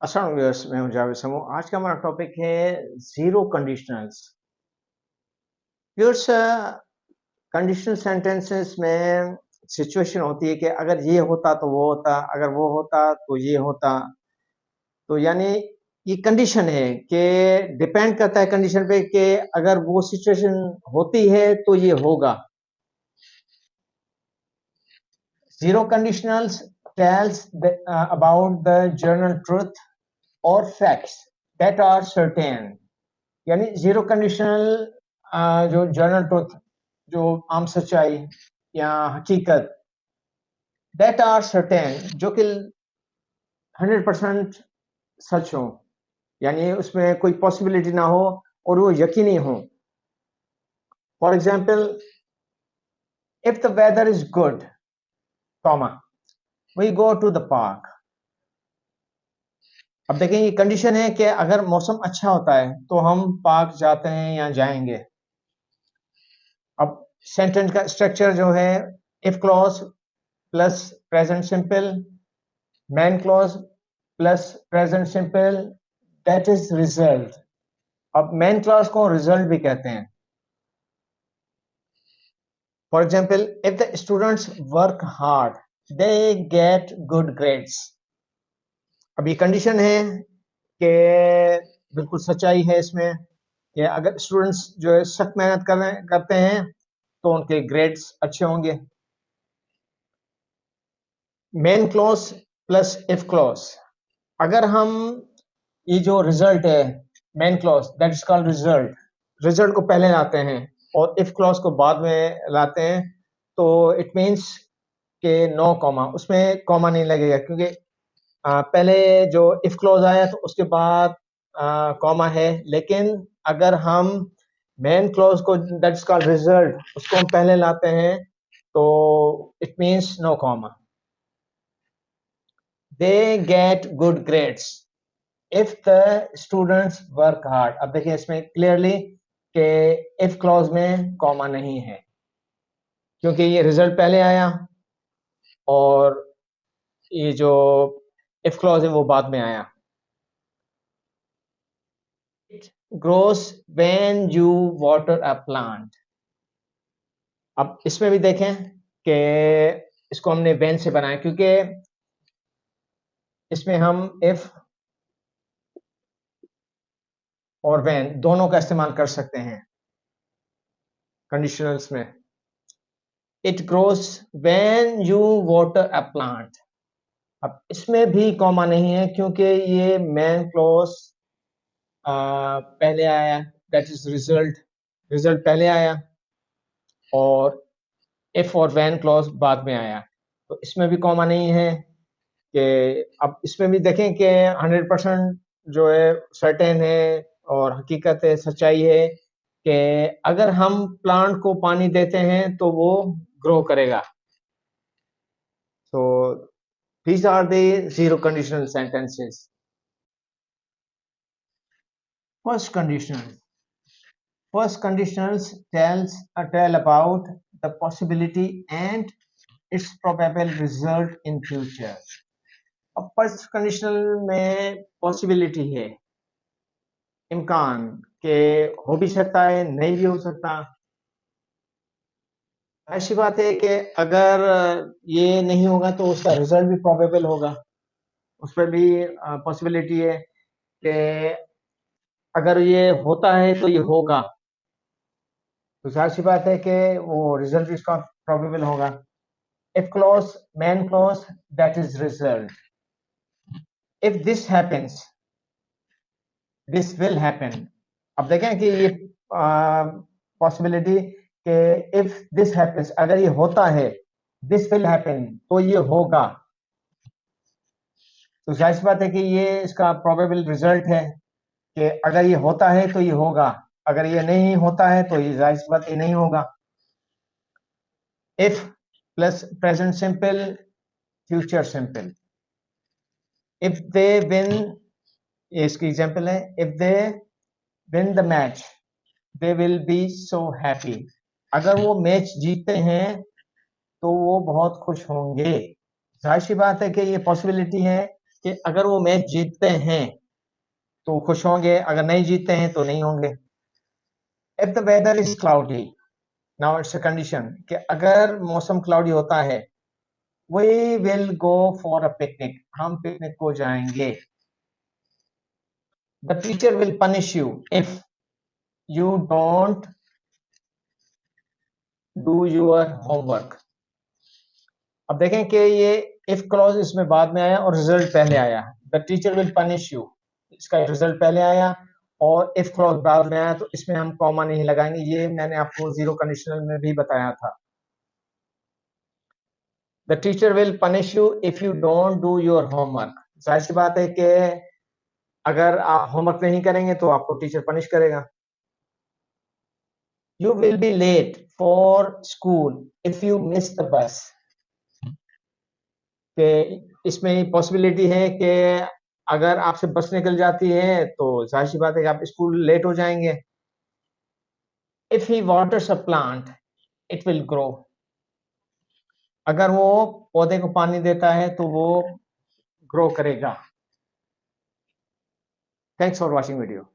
अस्सलाम व्यूअर्स, मैं हूं जावेद समू। आज का हमारा टॉपिक है zero conditionals. Viewers, conditional sentences में सिचुएशन होती है कि अगर ये होता तो वो होता, अगर वो होता तो ये होता। तो यानी ये कंडीशन है कि डिपेंड करता है कंडीशन पे कि अगर वो सिचुएशन होती है तो ये होगा। Zero conditionals tells about the general truth और फैक्ट्स दैट आर सर्टेन। यानी जीरो कंडीशनल जो जनरल ट्रुथ, जो आम सच्चाई या हकीकत, दैट आर सर्टेन, जो कि 100% सच हो, यानी उसमें कोई पॉसिबिलिटी ना हो और वो यकीनी हो। For example, if the weather is good, comma, we go to the park. अब देखें, ये कंडीशन है कि अगर मौसम अच्छा होता है तो हम पार्क जाते हैं या जाएंगे। अब सेंटेंस का स्ट्रक्चर जो है, if clause plus present simple, man clause plus present simple, that is result. अब मैन क्लॉज को रिजल्ट भी कहते हैं। For example, if the students work hard, they get good grades. अब ये कंडीशन है कि बिल्कुल सच्चाई है इसमें कि अगर स्टूडेंट्स जो है सख्त मेहनत करते हैं तो उनके ग्रेड्स अच्छे होंगे। Main clause plus if clause, अगर हम ये जो रिजल्ट है, main clause that is called result, result को पहले लाते हैं और इफ क्लॉज को बाद में लाते हैं, तो इट मींस कि नो कॉमा, उसमें कॉमा नहीं लगेगा, क्योंकि पहले जो इफ क्लॉज आया तो उसके बाद कॉमा है। लेकिन अगर हम मेन क्लॉज को दैट इज कॉल्ड रिजल्ट, उसको हम पहले लाते हैं तो it means no comma. They get good grades if the students work hard. अब देखिए इसमें क्लियरली कि इफ क्लॉज में कॉमा नहीं है, क्योंकि ये रिजल्ट पहले आया और ये जो इफ क्लॉज है वो बाद में आया। It grows when you water a plant. अब इसमें भी देखें कि इसको हमने व्हेन से बनाया, क्योंकि इसमें हम इफ और व्हेन दोनों का इस्तेमाल कर सकते हैं कंडीशनल्स में। It grows when you water a plant. अब इसमें भी कॉमा नहीं है, क्योंकि ये मैन क्लॉज पहले आया, दैट इज रिजल्ट, रिजल्ट पहले आया और इफ और व्हेन क्लॉज बाद में आया, तो इसमें भी कॉमा नहीं है। कि अब इसमें भी देखें कि 100% जो है सर्टेन है और हकीकत है, सच्चाई है कि अगर हम प्लांट को पानी देते हैं तो वो ग्रो करेगा। So these are the zero conditional sentences. First conditional. First conditionals tell about the possibility and its probable result in future. अब फर्स्ट कंडीशनल में पॉसिबिलिटी है, इम्कान के हो भी सकता है, नहीं भी हो सकता। ऐसी बात है कि अगर ये नहीं होगा तो उसका रिजल्ट भी प्रोबेबल होगा, उस पर भी पॉसिबिलिटी है कि अगर ये होता है तो ये होगा, तो जाहिर सी बात है कि वो रिजल्ट इसका प्रोबेबल होगा। If clause, man clause, that is result. If this happens, this will happen. अब देखें कि ये पॉसिबिलिटी कि इफ दिस हैपेंस, अगर ये होता है, दिस विल हैपन, तो ये होगा, तो जाहिर सी बात है कि ये इसका प्रोबेबल रिजल्ट है कि अगर ये होता है तो ये होगा, अगर ये नहीं होता है तो ये जाहिर सी बात ये नहीं होगा। If plus present simple, future simple. If they win, ये इसकी एग्जांपल है, if they win the match they will be so happy. अगर वो मैच जीतते हैं तो वो बहुत खुश होंगे। जाहिर सी बात है कि ये पॉसिबिलिटी है कि अगर वो मैच जीतते हैं तो खुश होंगे, अगर नहीं जीतते हैं तो नहीं होंगे। If the weather is cloudy, now it's a condition कि अगर मौसम क्लाउडी होता है, we will go for a picnic, हम पिकनिक को जाएंगे। The teacher will punish you if you don't do your homework. अब देखें कि ये इफ क्लॉज इसमें बाद में आया और रिजल्ट पहले आया। The teacher will punish you, इसका रिजल्ट पहले आया और इफ क्लॉज बाद में आया, तो इसमें हम कॉमा नहीं लगाएंगे। ये मैंने आपको जीरो कंडीशनल में भी बताया था। The teacher will punish you if you don't do your homework. जाहिर सी बात है कि अगर आप होमवर्क नहीं करेंगे तो आपको टीचर पनिश करेगा। You will be late for school if you miss the bus. कि इसमें पॉसिबिलिटी है कि अगर आपसे बस निकल जाती है तो जाहिर सी बात है कि आप स्कूल लेट हो जाएंगे। If he waters a plant it will grow. अगर वो पौधे को पानी देता है तो वो ग्रो करेगा। Thanks for watching video.